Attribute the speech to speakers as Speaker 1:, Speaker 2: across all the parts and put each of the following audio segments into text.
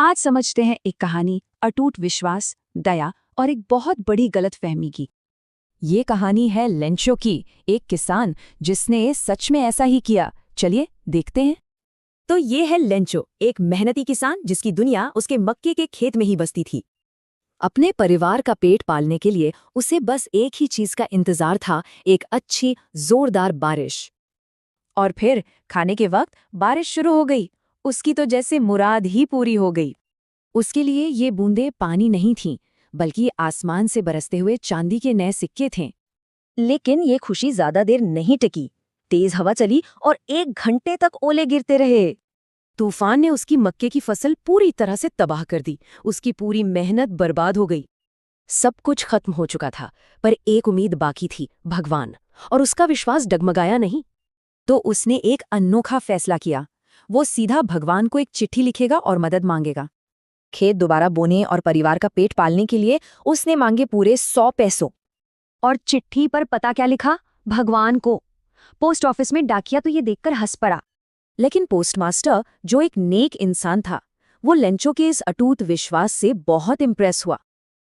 Speaker 1: आज समझते हैं एक कहानी अटूट विश्वास, दया और एक बहुत बड़ी गलतफहमी की।
Speaker 2: ये कहानी है लेंचो की, एक किसान जिसने सच में ऐसा ही किया। चलिए देखते हैं।
Speaker 3: तो ये है लेंचो, एक मेहनती किसान जिसकी दुनिया उसके मक्के के खेत में ही बसती थी। अपने परिवार का पेट पालने के लिए उसे बस एक ही चीज का इंतजार था, एक अच्छी जोरदार बारिश।
Speaker 1: और फिर खाने के वक्त बारिश शुरू हो गई। उसकी तो जैसे मुराद ही पूरी हो गई।
Speaker 3: उसके लिए ये बूंदें पानी नहीं थीं, बल्कि आसमान से बरसते हुए चांदी के नए सिक्के थे। लेकिन ये खुशी ज्यादा देर नहीं टिकी। तेज हवा चली और 1 घंटे तक ओले गिरते रहे। तूफान ने उसकी मक्के की फसल पूरी तरह से तबाह कर दी। उसकी पूरी मेहनत बर्बाद हो गई। सब कुछ खत्म हो चुका था, पर एक उम्मीद बाकी थी, भगवान। और उसका विश्वास डगमगाया नहीं। तो उसने एक अनोखा फैसला किया। वो सीधा भगवान को एक चिट्ठी लिखेगा और मदद मांगेगा। खेत दोबारा बोने और परिवार का पेट पालने के लिए उसने मांगे पूरे 100 पैसों। और चिट्ठी पर पता क्या लिखा? भगवान को। पोस्ट ऑफिस में डाकिया तो ये देखकर हंस पड़ा। लेकिन पोस्टमास्टर, जो एक नेक इंसान था, वो लेंचो के इस अटूट विश्वास से बहुत इम्प्रेस हुआ।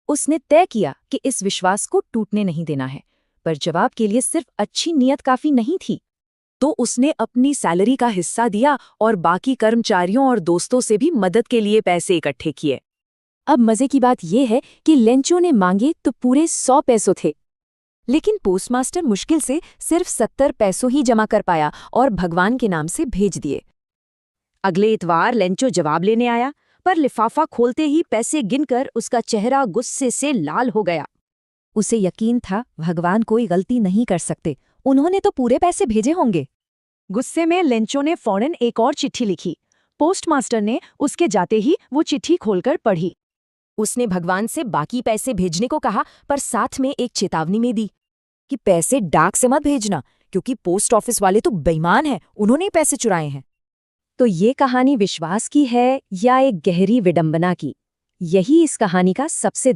Speaker 3: उसने तय किया कि इस विश्वास को टूटने नहीं देना है। पर जवाब के लिए सिर्फ अच्छी नीयत काफी नहीं थी। तो उसने अपनी सैलरी का हिस्सा दिया और बाकी कर्मचारियों और दोस्तों से भी मदद के लिए पैसे इकट्ठे किए। अब मजे की बात यह है कि लेंचो ने मांगे तो पूरे 100 पैसों थे, लेकिन पोस्टमास्टर मुश्किल से सिर्फ 70 पैसों ही जमा कर पाया और भगवान के नाम से भेज दिए। अगले इतवार लेंचो जवाब लेने आया, पर लिफाफा खोलते ही पैसे गिनकर उसका चेहरा गुस्से से लाल हो गया। उसे यकीन था भगवान कोई गलती नहीं कर सकते, उन्होंने तो पूरे पैसे भेजे होंगे। गुस्से में लेंचो ने फौरन एक और चिट्ठी लिखी। पोस्टमास्टर ने उसके जाते ही वो चिट्ठी खोलकर पढ़ी। उसने भगवान से बाकी पैसे भेजने को कहा, पर साथ में एक चेतावनी में दी कि पैसे डाक से मत भेजना, क्योंकि पोस्ट ऑफिस वाले तो बेईमान हैं, उन्होंने पैसे चुराए हैं। तो ये कहानी विश्वास की है या एक गहरी विडंबना की? यही इस कहानी का सबसे